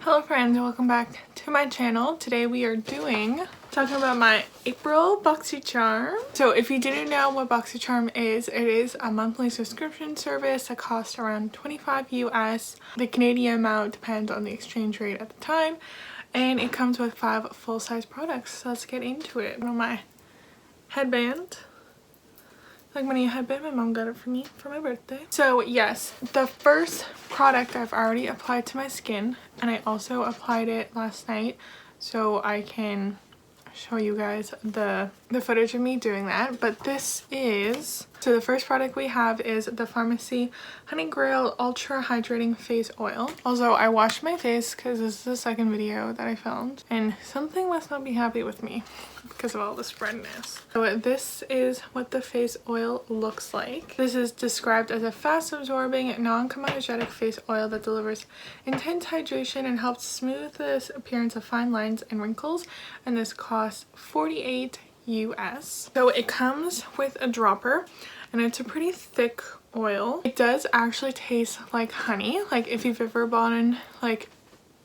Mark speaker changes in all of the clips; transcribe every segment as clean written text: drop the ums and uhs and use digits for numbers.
Speaker 1: Hello friends, welcome back to my channel. Today we are talking about my April Boxycharm. So if you didn't know what Boxycharm is, it is a monthly subscription service that costs around 25 US. The Canadian amount depends on the exchange rate at the time, and it comes with 5 full-size products. So let's get into it. My headband. Like my new headband, my mom got it for me for my birthday. So yes, the first product I've already applied to my skin, and I also applied it last night so I can show you guys the footage of me doing that. But this is, so the first product we have is the Pharmacy Honey Grail Ultra Hydrating Face Oil. Also, I washed my face because this is the second video that I filmed, and something must not be happy with me because of all this redness. So this is what the face oil looks like. This is described as a fast absorbing, non-comedogenic face oil that delivers intense hydration and helps smooth the appearance of fine lines and wrinkles, and this costs $48 US. So it comes with a dropper, and it's a pretty thick oil. It does actually taste like honey. Like if you've ever bought like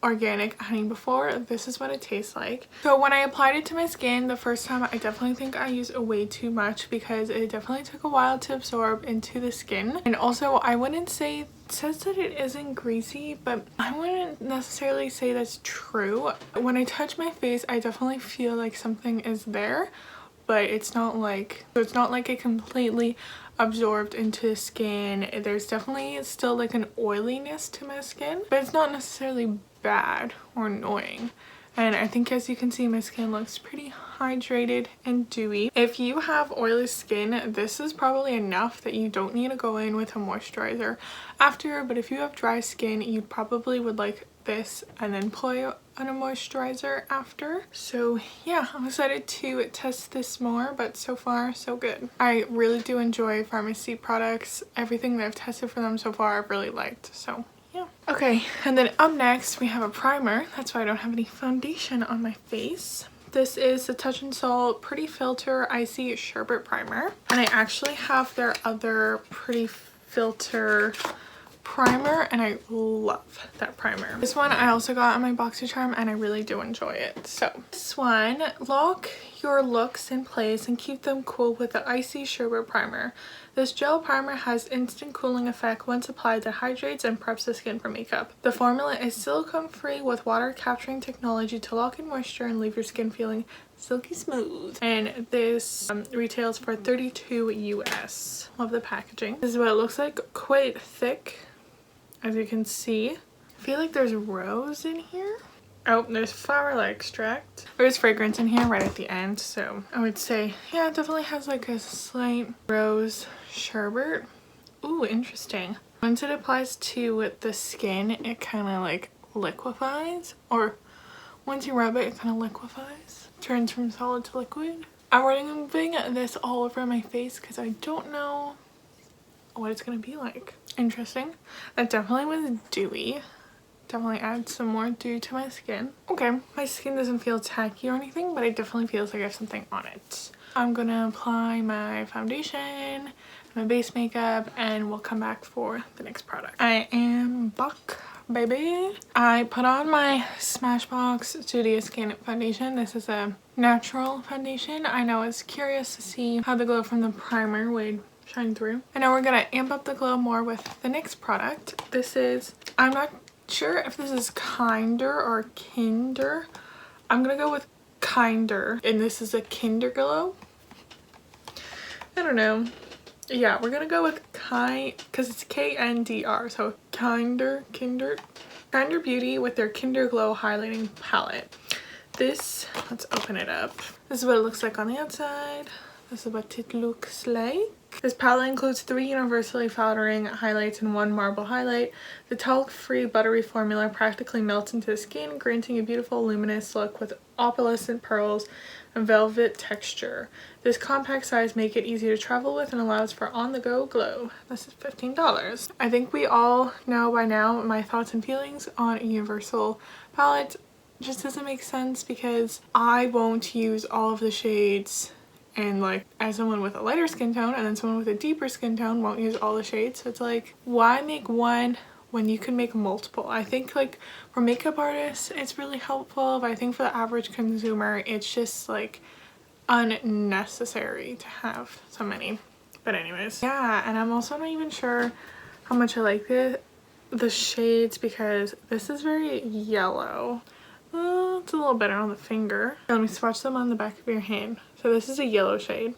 Speaker 1: organic honey before, this is what it tastes like. So when I applied it to my skin the first time, I definitely think I used way too much because it definitely took a while to absorb into the skin. And also, I wouldn't say, it says that it isn't greasy, but I wouldn't necessarily say that's true. When I touch my face, I definitely feel like something is there, but it's not like, it completely absorbed into the skin. There's definitely still like an oiliness to my skin, but it's not necessarily bad or annoying. And I think, as you can see, my skin looks pretty hydrated and dewy. If you have oily skin, this is probably enough that you don't need to go in with a moisturizer after. But if you have dry skin, you probably would like this and then apply on a moisturizer after. So yeah, I'm excited to test this more, but so far so good. I really do enjoy pharmacy products. Everything that I've tested for them so far I've really liked, so yeah. Okay, and then up next we have a primer. That's why I don't have any foundation on my face. This is the Touch and Soul Pretty Filter Icy Sherbet Primer, and I actually have their other Pretty Filter primer, and I love that primer. This one I also got on my Boxycharm, and I really do enjoy it. So this one, lock your looks in place and keep them cool with the Icy Sherbet Primer. This gel primer has instant cooling effect once applied that hydrates and preps the skin for makeup. The formula is silicone free with water capturing technology to lock in moisture and leave your skin feeling silky smooth. And this retails for $32 US. Love the packaging. This is what it looks like. Quite thick, as you can see. I feel like there's rose in here. Oh, there's flower extract. There's fragrance in here right at the end, so I would say, yeah, it definitely has like a slight rose sherbet. Ooh, interesting. Once it applies to the skin, it kind of like liquefies, or once you rub it, it kind of liquefies. Turns from solid to liquid. I'm removing this all over my face because I don't know what it's gonna be like. Interesting. That definitely was dewy. Definitely add some more dew to my skin. Okay, my skin doesn't feel tacky or anything, but it definitely feels like I have something on it. I'm gonna apply my foundation, my base makeup, and we'll come back for the next product. I am back, baby. I put on my Smashbox Studio Skin foundation. This is a natural foundation. I know I was curious to see how the glow from the primer would shine through. And now we're gonna amp up the glow more with the next product. This is, I'm not sure if this is Kinder or Kinder. I'm gonna go with Kinder, and this is a Kinder Glow. I don't know. Yeah, we're gonna go with because it's KNDR, so Kinder Beauty with their Kinder Glow highlighting palette. This, let's open it up. This is what it looks like on the outside. This is what it looks like. This palette includes 3 universally powdering highlights and 1 marble highlight. The talc-free buttery formula practically melts into the skin, granting a beautiful luminous look with opalescent pearls and velvet texture. This compact size makes it easy to travel with and allows for on-the-go glow. This is $15. I think we all know by now my thoughts and feelings on a universal palette. It just doesn't make sense because I won't use all of the shades, and like as someone with a lighter skin tone and then someone with a deeper skin tone won't use all the shades. So it's like, why make one when you can make multiple. I think like for makeup artists it's really helpful, but I think for the average consumer it's just like unnecessary to have so many. But anyways, yeah, and I'm also not even sure how much I like the shades, because this is very yellow. It's a little better on the finger. Let me swatch them on the back of your hand. So this is a yellow shade.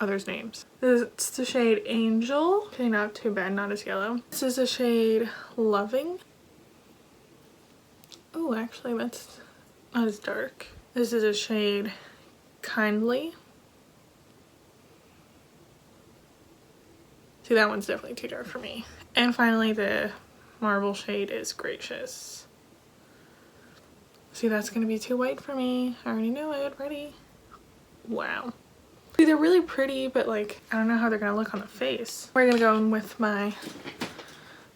Speaker 1: Oh, there's names. It's the shade Angel. Okay, not too bad, not as yellow. This is the shade Loving. Oh, actually that's not as dark. This is a shade Kindly. See, that one's definitely too dark for me. And finally the marble shade is Gracious. See, that's gonna be too white for me. I already know it. Ready? Wow. See, they're really pretty, but like, I don't know how they're gonna look on the face. We're gonna go in with my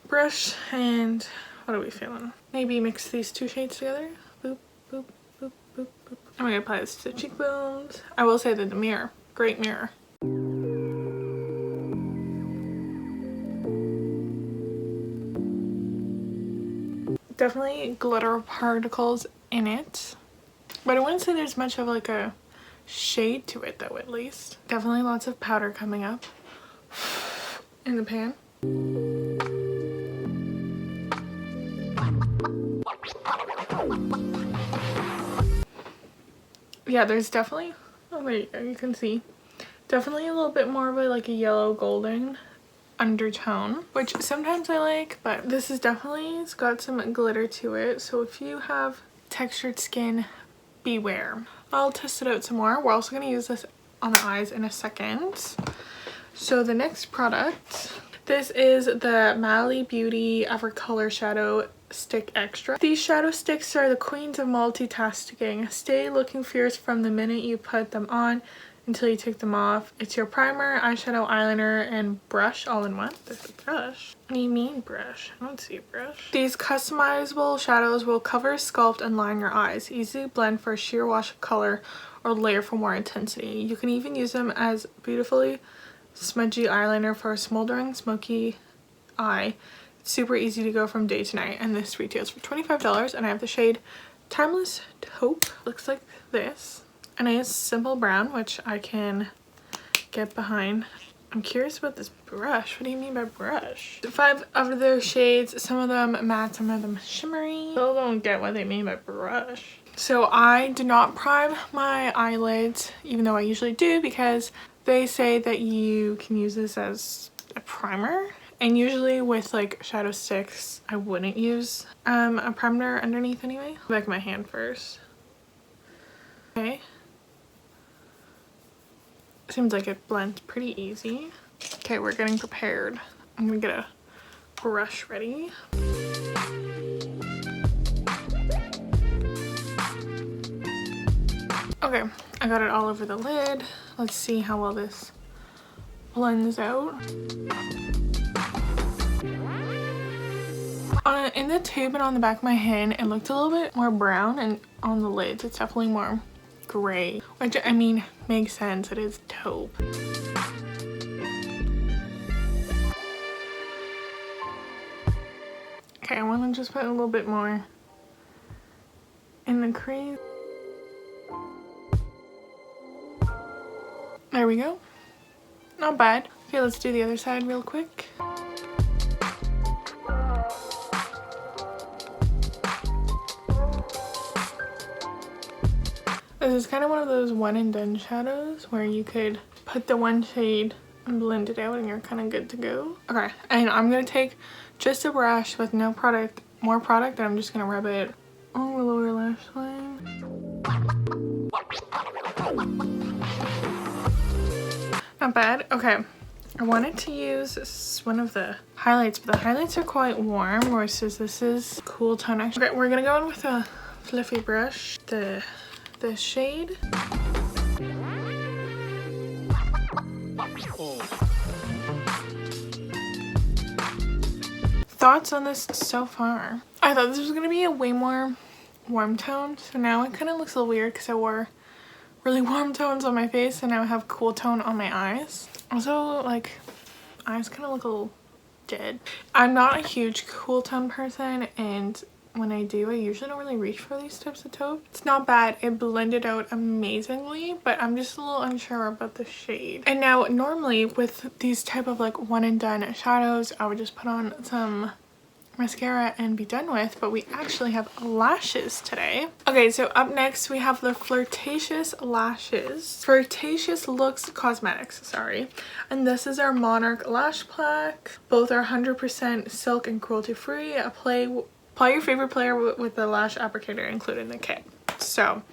Speaker 1: brush, and what are we feeling? Maybe mix these two shades together. Boop, boop, boop, boop, boop. I'm gonna apply this to the cheekbones. I will say that the mirror, great mirror. Definitely glitter particles in it, but I wouldn't say there's much of like a shade to it though, at least. Definitely lots of powder coming up in the pan. Yeah, there's definitely, oh there you go, you can see. Definitely a little bit more of a like a yellow golden undertone, which sometimes I like, but this is definitely, it's got some glitter to it, so if you have textured skin, beware. I'll test it out some more. We're also going to use this on the eyes in a second. So the next product, this is the Mally Beauty Evercolor Shadow Stick Extra. These shadow sticks are the queens of multitasking. Stay looking fierce from the minute you put them on until you take them off. It's your primer, eyeshadow, eyeliner, and brush all in one. There's a brush. What do you mean brush? I don't see a brush. These customizable shadows will cover, sculpt, and line your eyes. Easy blend for a sheer wash of color or layer for more intensity. You can even use them as beautifully smudgy eyeliner for a smoldering, smoky eye. It's super easy to go from day to night, and this retails for $25, and I have the shade Timeless Taupe. Looks like this. And I use Simple Brown, which I can get behind. I'm curious about this brush. What do you mean by brush? 5 of their shades, some of them matte, some of them shimmery. Still don't get what they mean by brush. So I do not prime my eyelids, even though I usually do, because they say that you can use this as a primer. And usually with like shadow sticks, I wouldn't use a primer underneath anyway. Back of my hand first. Okay. Seems like it blends pretty easy. Okay, we're getting prepared. I'm gonna get a brush ready. Okay, I got it all over the lid. Let's see how well this blends out. In the tube and on the back of my hand, it looked a little bit more brown, and on the lids, it's definitely more gray, which I mean makes sense. It is taupe. Okay, I want to just put a little bit more in the crease. There we go. Not bad. Okay, let's do the other side real quick. This is kind of one of those one and done shadows where you could put the one shade and blend it out and you're kind of good to go. Okay, and I'm going to take just a brush with no product, more product, and I'm just going to rub it on the lower lash line. Not bad. Okay, I wanted to use one of the highlights, but the highlights are quite warm, versus this is cool tone. Okay, we're going to go in with a fluffy brush. The shade. Thoughts on this so far? I thought this was gonna be a way more warm tone, so now it kind of looks a little weird because I wore really warm tones on my face and now I have cool tone on my eyes. Also, like, eyes kind of look a little did. I'm not a huge cool tone person, and when I do, I usually don't really reach for these types of taupe. It's not bad. It blended out amazingly, but I'm just a little unsure about the shade. And now normally with these type of like one and done shadows, I would just put on some mascara and be done with, but we actually have lashes today. Okay, so up next we have the Flirtatious lashes. Flirtatious Looks Cosmetics, sorry. And this is our Monarch lash plaque. Both are 100% silk and cruelty free. Apply your favorite player with the lash applicator included in the kit. So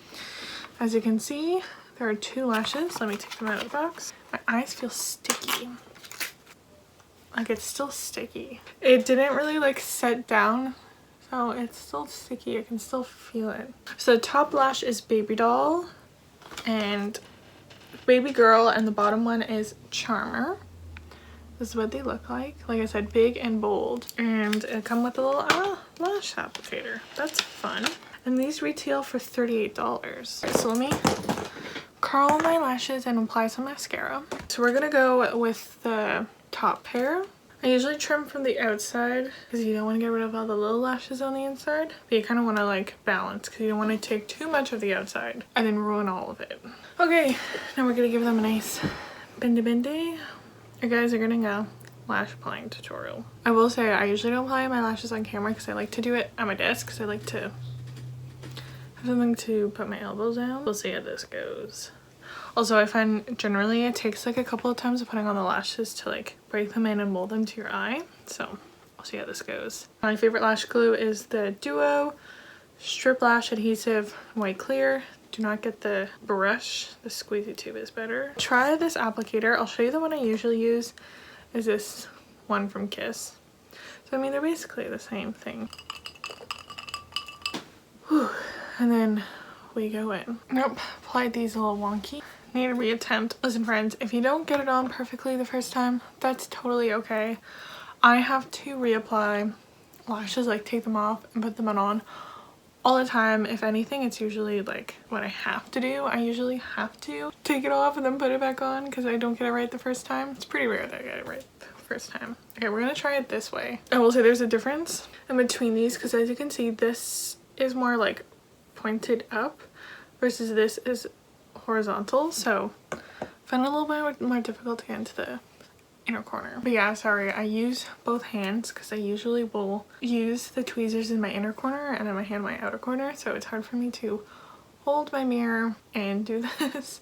Speaker 1: as you can see, there are 2 lashes. Let me take them out of the box. My eyes feel sticky. Like, it's still sticky. It didn't really like set down, so it's still sticky. I can still feel it. So the top lash is Baby Doll and Baby Girl, and the bottom one is Charmer. This is what they look like. Like I said, big and bold, and it come with a little lash applicator. That's fun. And these retail for $38. So let me curl my lashes and apply some mascara. So we're gonna go with the top pair. I usually trim from the outside because you don't want to get rid of all the little lashes on the inside, but you kind of want to like balance because you don't want to take too much of the outside and then ruin all of it. Okay, now we're gonna give them a nice bendy. You guys are getting a lash applying tutorial. I will say I usually don't apply my lashes on camera because I like to do it at my desk because I like to have something to put my elbows down. We'll see how this goes. Also, I find generally it takes like a couple of times of putting on the lashes to like break them in and mold them to your eye. So we'll see how this goes. My favorite lash glue is the Duo Strip Lash Adhesive White Clear. Do not get the brush. The squeezy tube is better. Try this applicator. I'll show you the one I usually use is this one from Kiss. So I mean, they're basically the same thing. Whew. And then we go in. Nope, applied these a little wonky. Need to reattempt. Listen friends, if you don't get it on perfectly the first time, that's totally okay. I have to reapply lashes, like take them off and put them on all the time. If anything, it's usually like what I have to do. I usually have to take it off and then put it back on because I don't get it right the first time. It's pretty rare that I get it right the first time. Okay, we're gonna try it this way. I will say there's a difference in between these because as you can see, this is more like pointed up versus this is horizontal, so I find it a little bit more difficult to get into the inner corner. But yeah, sorry, I use both hands because I usually will use the tweezers in my inner corner and then my hand in my outer corner, so it's hard for me to hold my mirror and do this.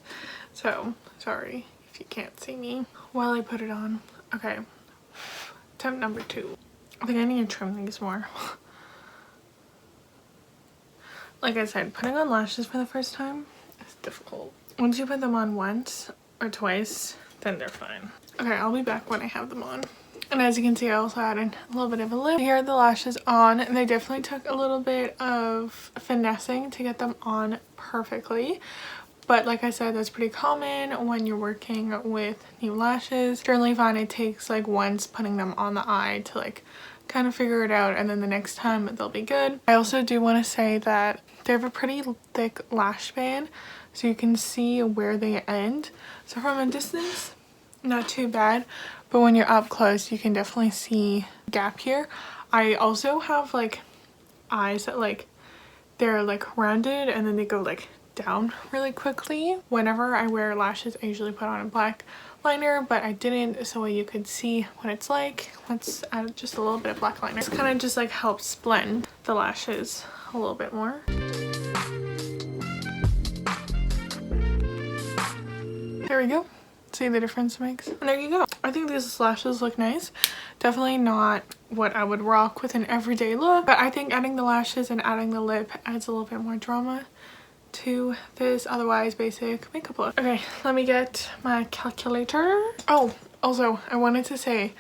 Speaker 1: So sorry if you can't see me while I put it on. Okay, attempt number 2. I think I need to trim these more. Like I said, putting on lashes for the first time is difficult. Once you put them on once or twice, then they're fine. Okay, I'll be back when I have them on. And as you can see, I also added a little bit of a lip. Here are the lashes on, and they definitely took a little bit of finessing to get them on perfectly. But like I said, that's pretty common when you're working with new lashes. Generally find it takes like once putting them on the eye to like kind of figure it out, and then the next time they'll be good. I also do want to say that they have a pretty thick lash band, so you can see where they end. So from a distance, not too bad, but when you're up close, you can definitely see a gap here. I also have like eyes that like they're like rounded and then they go like down really quickly. Whenever I wear lashes, I usually put on a black liner, but I didn't, so you could see what it's like. Let's add just a little bit of black liner. This kind of just like helps blend the lashes a little bit more. There we go. See the difference it makes? And there you go. I think these lashes look nice. Definitely not what I would rock with an everyday look, but I think adding the lashes and adding the lip adds a little bit more drama to this otherwise basic makeup look. Okay, let me get my calculator. Oh, also I wanted to say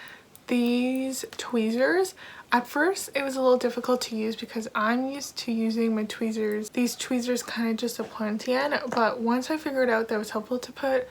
Speaker 1: these tweezers, at first it was a little difficult to use because I'm used to using my tweezers, these tweezers kind of just a pointy-end, but once I figured out that it was helpful to put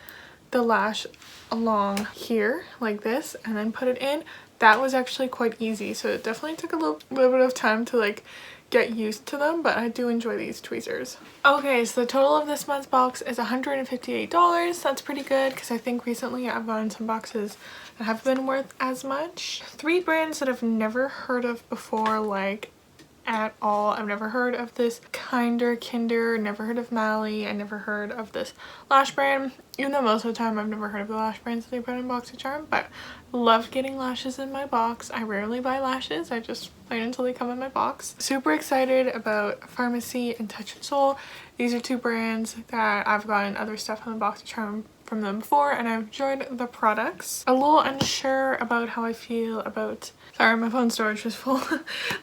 Speaker 1: the lash along here like this and then put it in, that was actually quite easy. So it definitely took a little bit of time to like get used to them, but I do enjoy these tweezers. Okay, so the total of this month's box is $158. That's pretty good because I think recently I've gotten some boxes that haven't been worth as much. 3 brands that I've never heard of before, like at all. I've never heard of this Kinder, never heard of Mally, I never heard of this lash brand, even though most of the time I've never heard of the lash brands that they put in Boxycharm, but love getting lashes in my box. I rarely buy lashes, I just wait until they come in my box. Super excited about Pharmacy and Touch in Sol. These are 2 brands that I've gotten other stuff on the Boxycharm from them before, and I've enjoyed the products. A little unsure about how I feel about, sorry, my phone storage was full.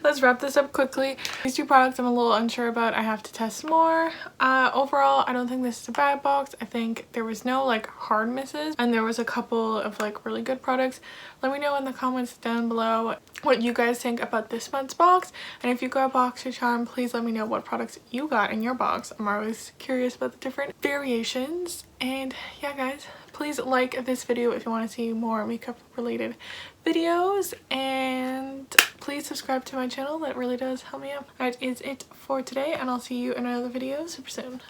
Speaker 1: Let's wrap this up quickly. These 2 products I'm a little unsure about. I have to test more. Overall, I don't think this is a bad box. I think there was no like hard misses, and there was a couple of like really good products. Let me know in the comments down below what you guys think about this month's box, and if you got Boxycharm, please let me know what products you got in your box. I'm always curious about the different variations. And yeah guys, please like this video if you want to see more makeup related videos, and please subscribe to my channel. That really does help me out. That is it for today, and I'll see you in another video super soon.